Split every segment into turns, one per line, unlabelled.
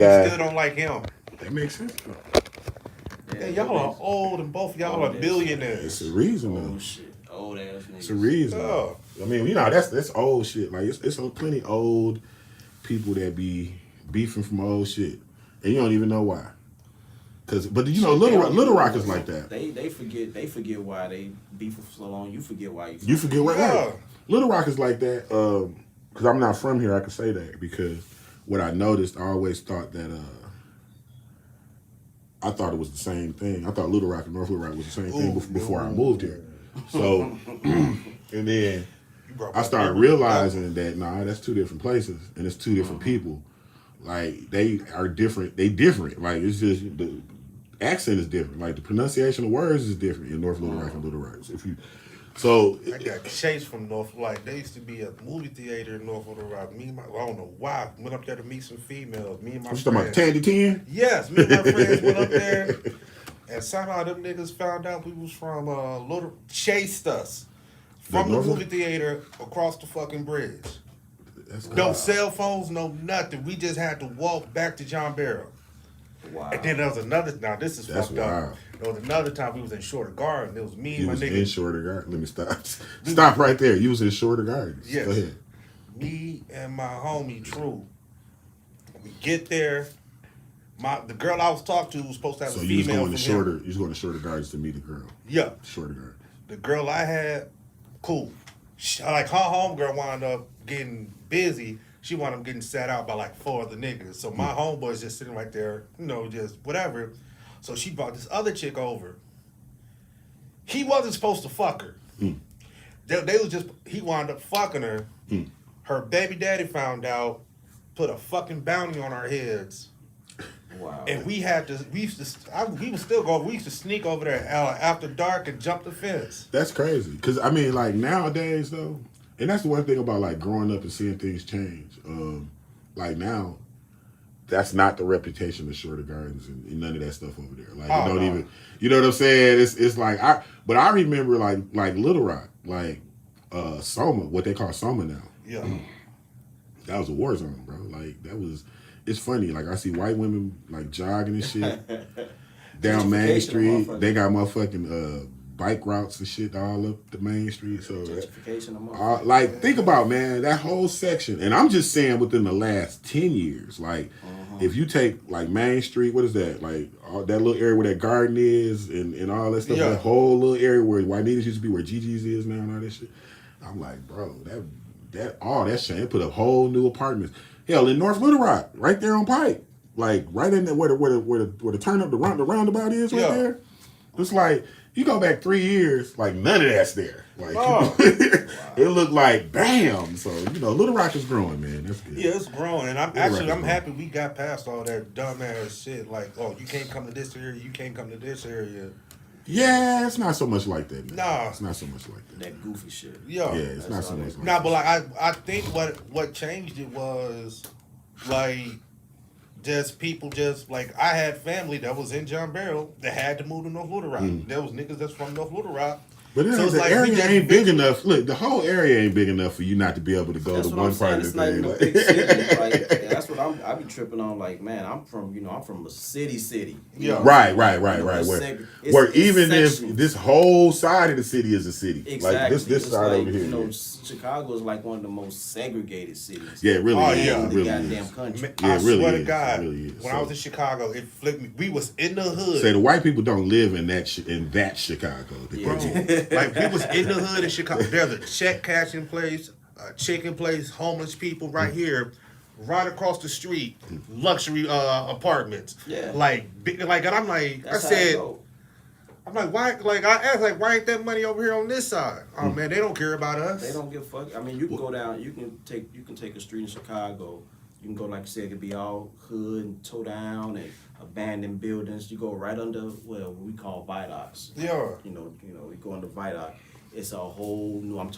Still don't like him.
That makes sense.
Yeah, y'all are old and both y'all are
It's a
billionaires.
reason though.
Oh shit, old ass
It's a
niggas.
reason.
Yeah.
I mean, that's old shit. Like it's plenty old people that be beefing from old shit, and you don't even know why. But Little Rock is like that.
They forget why they beef for so long. You forget why
You forget what
Yeah.
right. Little Rock is like that. Because I'm not from here, I can say that because what I noticed, I always thought that. I thought it was the same thing. I thought Little Rock and North Little Rock was the same thing before I moved here. So, and then I started realizing that that's two different places and it's two different people. Like they are different. They different. Like it's just the accent is different. Like the pronunciation of words is different in North Little Rock and Little Rock.
I got chased from North. Like there used to be a movie theater in North Little Rock. I don't know why. Went up there to meet some females. Me and my
you
friends.
talking about Tandy 10?
Yes, me and my friends went up there, and somehow them niggas found out we was from chased us from the movie theater across the fucking bridge. No cell phones, no nothing. We just had to walk back to John Barrow.
Wow.
And then there was another. Now this is
That's
fucked
wild.
up. There was another time we was in Shorter Garden. It was me and
You
my
was
nigga.
in Shorter Garden. Let me stop. Stop right there. You was in Shorter Gardens.
Yes.
Go ahead.
Me and my homie True. We get there. The girl I was talking to was supposed to have a female.
You was going to
from him.
You was going to Shorter Gardens to meet a girl.
Yeah.
Shorter Garden.
The girl I had, cool. Like her homegirl wound up getting busy. She wound up getting sat out by like 4 other niggas. So my homeboy's just sitting right there, just whatever. So she brought this other chick over. He wasn't supposed to fuck her. He wound up fucking her. Her baby daddy found out, put a fucking bounty on our heads.
Wow.
And we used to sneak over there after dark and jump the fence.
That's crazy. Because, I mean, like, nowadays, though, and that's the one thing about, like, growing up and seeing things change. Like, now, that's not the reputation of Shorter Gardens and none of that stuff over there. Like, even, you know what I'm saying? It's like, but I remember, like Little Rock, like, Soma, what they call Soma now.
Yeah.
That was a war zone, bro. Like, it's funny. Like, I see white women, like, jogging and shit down Main Street. They got motherfucking bike routes and shit all up the Main Street. So, like, think about, man, that whole section. And I'm just saying within the last 10 years. Like, if you take, like, Main Street, what is that? Like, that little area where that garden is and all that stuff. Yeah. That whole little area where Juanita's used to be, where Gigi's is now and all that shit. I'm like, bro, that shit. They put up whole new apartments. Hell, in North Little Rock, right there on Pike, like right in there where the turn up the roundabout is right there. It's like you go back 3 years, like none of that's there. Like it looked like bam. So Little Rock is growing, man. That's good.
Yeah, it's growing, and I'm happy we got past all that dumbass shit. Like, oh, you can't come to this area, you can't come to this area.
Yeah, it's not so much like that. Man.
Nah,
it's not so much like that.
That goofy shit.
Yeah,
it's not so much like that.
Nah, but like I think what changed it was like just people just like I had family that was in John Barrow that had to move to North Little Rock. There was niggas that's from North Little Rock.
But the area ain't big enough. Look, the whole area ain't big enough for you not to be able to go to one part of the thing.
It's not even a big city. Like, that's what I be tripping on. Like, man, I'm from a city.
Yeah.
Right. Where even if this whole side of the city is a city,
exactly.
Like this side over here.
Chicago is like one of the most segregated cities.
Yeah, it really is.
In
It
the
really
goddamn
is.
country.
I
really
swear
is.
to God,
It really is.
when I was in Chicago, it flipped me. We was in the hood.
Say the white people don't live in that Chicago.
Like we was in the hood in Chicago. There's a check cashing place, a chicken place, homeless people right here, right across the street, luxury apartments.
Yeah.
And I'm like, I'm like, why? Like I asked, like, why ain't that money over here on this side? Oh man, they don't care about us.
They don't give a fuck. I mean, you can go down. You can take a street in Chicago. You can go, like I said, it could be all hood and toe down and abandoned buildings. You go right under what we call viaducts.
Yeah.
You go under viaduct. It's a whole new. I'm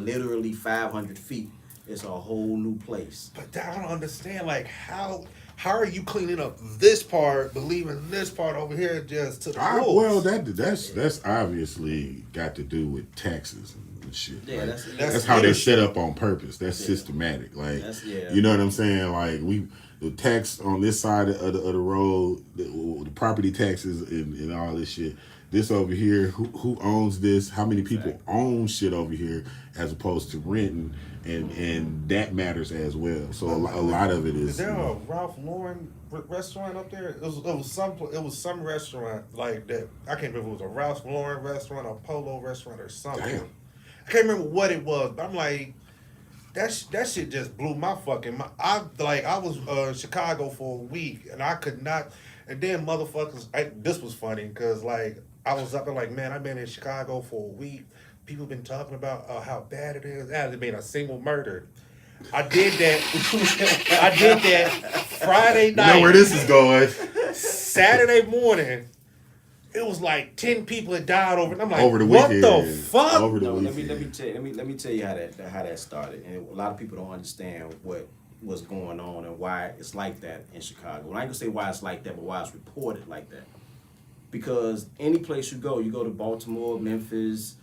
literally 500 feet. It's a whole new place.
But I don't understand, like, how how are you cleaning up this part, but leaving this part over here just to the wolves?
Well, that's obviously got to do with taxes and shit.
Yeah,
like,
that's
how they set up on purpose. That's systematic. Like, you know what I'm saying? Like the tax on this side of the road, the property taxes and all this shit. This over here, who owns this? How many people own shit over here as opposed to renting? And that matters as well. So a lot of it is.
Is there a Ralph Lauren restaurant up there? It was some restaurant like that. I can't remember if it was a Ralph Lauren restaurant, a Polo restaurant, or something.
Damn.
I can't remember what it was, but I'm like, that shit just blew my fucking mind. I was in Chicago for a week and I could not. And then motherfuckers, this was funny because like I was up and like, man, I've been in Chicago for a week. People been talking about how bad it is. There hasn't been a single murder. I did that. I did that Friday night.
You know where this is going.
Saturday morning, it was like 10 people had died over. And I'm like,
over the
what
weekend.
the fuck?
Over the
let
weekend.
me tell you how that started. And a lot of people don't understand what's going on and why it's like that in Chicago. And I ain't gonna say why it's like that, but why it's reported like that. Because any place you go to Baltimore, Memphis,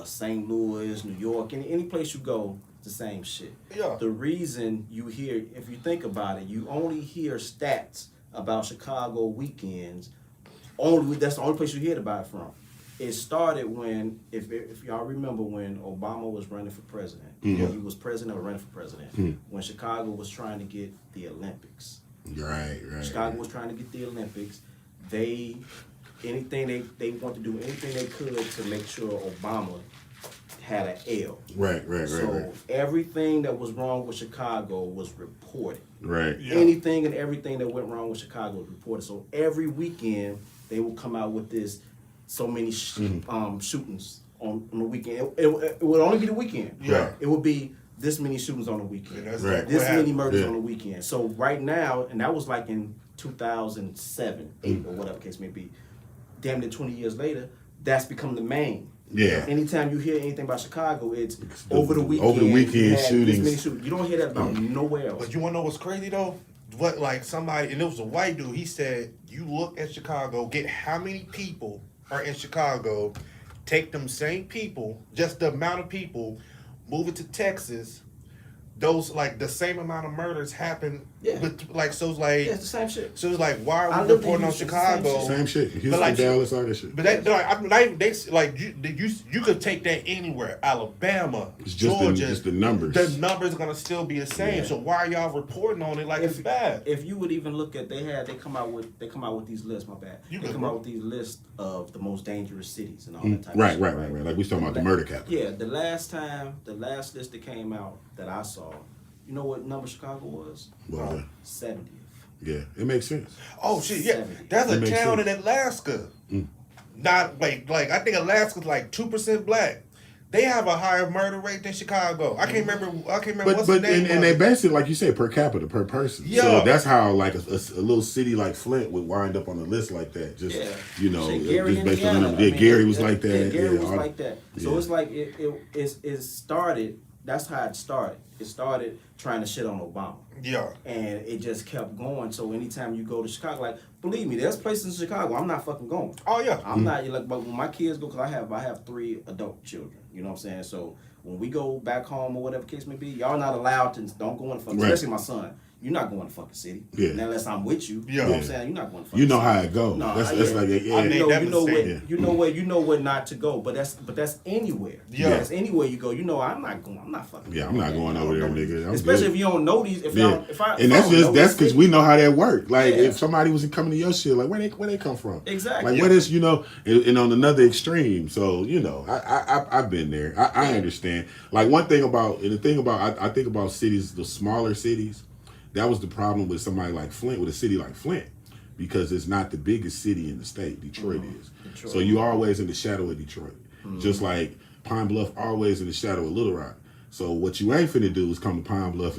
St. Louis, New York, any place you go, it's the same shit.
Yeah.
The reason you hear, if you think about it, you only hear stats about Chicago weekends. That's the only place you hear about it from. It started when, if y'all remember, when Obama was running for president.
Mm-hmm.
He was president or running for president. When Chicago was trying to get the Olympics.
Right.
Chicago was trying to get the Olympics. They wanted to do anything they could to make sure Obama had an L.
Right.
So everything that was wrong with Chicago was reported.
Right.
Yeah.
Anything and everything that went wrong with Chicago was reported. So every weekend they would come out with so many shootings on the weekend. It would only be the weekend.
Yeah.
It would be this many shootings on the weekend.
Right.
This many murders on the weekend. So right now, and that was like in 2007, 8, or whatever case may be. Damn near 20 years later, that's become the main.
Yeah.
Anytime you hear anything about Chicago, it's over the weekend.
Over the weekend shootings.
You don't hear that about nowhere else.
But you wanna know what's crazy though? What, like, somebody, and it was a white dude, he said, you look at Chicago, get how many people are in Chicago, take them same people, just the amount of people, move it to Texas, those, like, the same amount of murders happen.
Yeah.
But, like, so it's like,
Yeah, it's the same shit.
so it's like, why
I
are we
lived in
reporting on
Houston,
Chicago?
Same shit. Houston,
like,
Dallas, all that shit.
But that, like, you could take that anywhere. Alabama,
It's just
Georgia.
just the numbers.
The numbers are gonna still be the same.
Yeah.
So why are y'all reporting on it like it's bad?
If you would even look at, they come out with these lists. My bad. They come out with these lists of the most dangerous cities and all that type of shit.
Right. Like we talking about the murder capital.
Yeah, the last list that came out that I saw, you know what number Chicago was?
Well,
70th.
yeah, it makes sense.
Oh shit, yeah.
70.
There's a
That makes
town
sense.
in Alaska. Not like I think Alaska's like 2% black. They have a higher murder rate than Chicago. I can't remember what's the name.
And they base it, like you said, per capita, per person.
Yeah.
So that's how like a little city like Flint would wind up on the list like that. Just you know,
Shit, Gary,
just based on
Indiana.
the number. Yeah, Gary was like that.
Yeah, Gary was
all-
like that. So it's like it started. That's how it started. It started trying to shit on Obama.
Yeah.
And it just kept going. So anytime you go to Chicago, like, believe me, there's places in Chicago I'm not fucking going.
Oh yeah.
I'm not like, but when my kids go, because I have 3 adult children. You know what I'm saying? So when we go back home or whatever case may be, y'all not allowed to don't go in the fucking.
Right.
Especially my son. You're not going to fucking city.
Yeah.
Unless I'm with you.
Yeah.
You know what I'm saying? You're not going to fucking
You know
city.
how it goes.
No,
That's like yeah.
I mean,
you know where not to go, but that's anywhere.
Yeah.
That's anywhere you go. You know, I'm not fucking.
Yeah, I'm not going over there, nigga. I'm
Especially
good.
if you don't know these. If
Yeah.
I
And that's
don't know
because
this
we know how that work. Like
Yeah.
if somebody was coming to your shit, like where they come from?
Exactly.
Like what is and on another extreme. So I've been there. I understand. Like one thing about I think about cities, the smaller cities. That was the problem with somebody like Flint, with a city like Flint, because it's not the biggest city in the state. Detroit is.
Detroit.
So you always in the shadow of Detroit. Just like Pine Bluff always in the shadow of Little Rock. So what you ain't finna do is come to Pine Bluff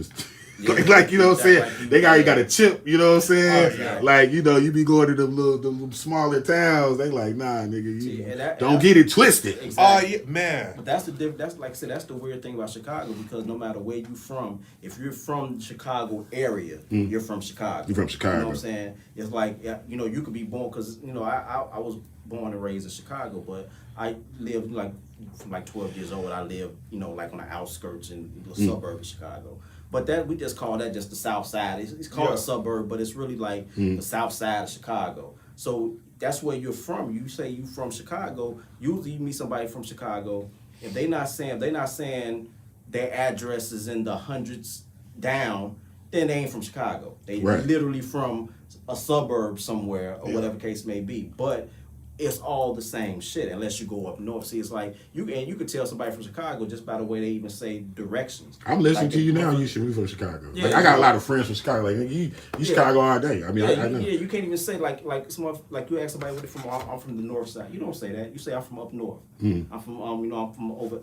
Yeah.
Like, you know what I'm saying?
Like,
They already got a chip, you know what I'm saying?
Oh, yeah.
Like, you know, you be going to them little smaller towns. They like, nah, nigga,
See,
you
and
don't get it twisted.
Exactly.
Oh yeah, man.
But that's that's like I said, that's the weird thing about Chicago, because no matter where you from, if you're from the Chicago area, you're from Chicago.
You're from Chicago.
You know what I'm saying? It's like, you know, you could be born, because, you know, I was born and raised in Chicago, but I lived like from like 12 years old. I lived, you know, like on the outskirts in the suburb of Chicago. But that, we just call that just the south side. It's called a suburb, but it's really like the south side of Chicago. So that's where you're from. You say you from Chicago. Usually you meet somebody from Chicago. If they're not saying their address is in the hundreds down, then they ain't from Chicago. They literally from a suburb somewhere, or whatever case may be. But it's all the same shit unless you go up north. See, it's like you could tell somebody from Chicago just by the way they even say directions.
I'm listening
like
to you now. You should be from Chicago.
Yeah,
like, I got a lot of friends from Chicago. Like, you Chicago all day. I mean, I know.
Yeah, you can't even say like someone, like you ask somebody where they from. I'm from the north side. You don't say that. You say I'm from up north. I'm from you know,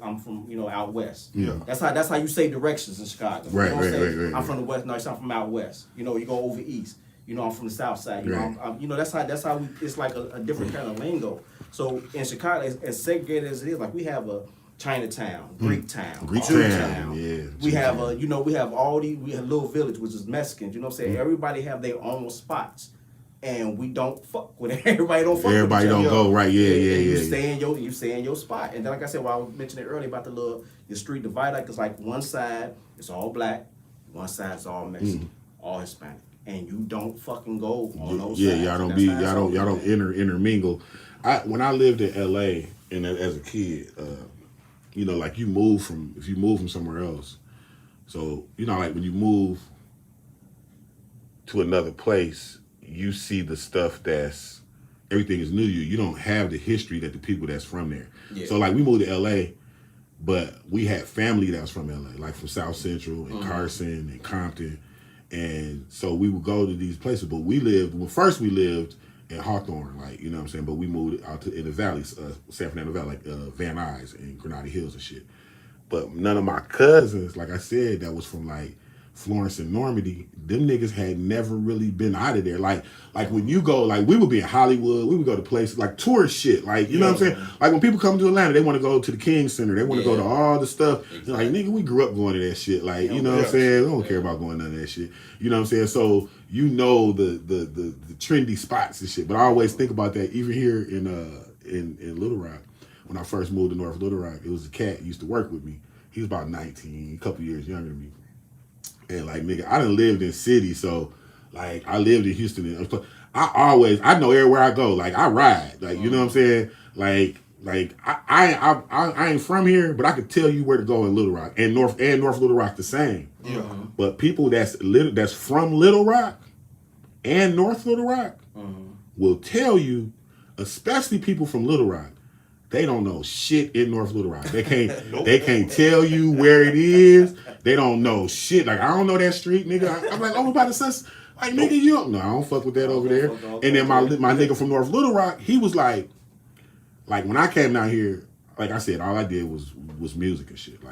I'm from you know, out west.
Yeah.
That's how you say directions in Chicago.
Right,
You don't say,
right.
I'm from the west. No, I'm from out west. You know, you go over east. You know, I'm from the south side. You know, you know, that's how we, it's like a different kind of lingo. So in Chicago, as segregated as it is, like we have a Chinatown, Greek Town,
Jewtown, yeah.
We have you know, we have all these. We have Little Village, which is Mexicans. You know what I'm saying? Everybody have their own spots, and we don't fuck with it. Everybody don't fuck.
Everybody
with each
don't
other.
go right. Yeah.
You stay in your spot, and then like I said, while I was mentioning earlier about the street divide, like it's like one side it's all black, one side is all Mexican, all Hispanic. And you don't fucking go on those sides.
Y'all don't intermingle. When I lived in L.A. and as a kid, you know, like if you move from somewhere else, so you know, like when you move to another place, you see the stuff that's everything is new to you. You don't have the history that the people that's from there. Yeah. So like we moved to L.A., but we had family that was from L.A., like from South Central and Carson and Compton. And so we would go to these places, but we lived in Hawthorne, like, you know what I'm saying? But we moved out in the valleys, San Fernando Valley, like Van Nuys and Granada Hills and shit. But none of my cousins, like I said, that was from like Florence and Normandy, them niggas had never really been out of there. Like when you go, like we would be in Hollywood, we would go to places like tourist shit, like, you know what I'm saying? Like when people come to Atlanta, they want to go to the King Center, they want to go to all the stuff. Exactly. Like, nigga, we grew up going to that shit. Like, you know what I'm saying? We don't care about going to none of that shit. You know what I'm saying? So you know the trendy spots and shit. But I always think about that, even here in Little Rock. When I first moved to North Little Rock, it was a cat who used to work with me. He was about 19, a couple years younger than me. And like, nigga, I done lived in cities, so like I lived in Houston. And I know everywhere I go. Like I ride, like, you know what I'm saying. Like I ain't from here, but I could tell you where to go in Little Rock and North Little Rock the same.
Yeah.
But people that's from Little Rock and North Little Rock will tell you, especially people from Little Rock, they don't know shit in North Little Rock. They can't they can't tell you where it is. They don't know shit. Like, I don't know that street, nigga. I'm like, over by the Suns. Like, nigga, you don't know. I don't fuck with that over there. And then my nigga from North Little Rock, he was like when I came down here, like I said, all I did was music and shit. Like,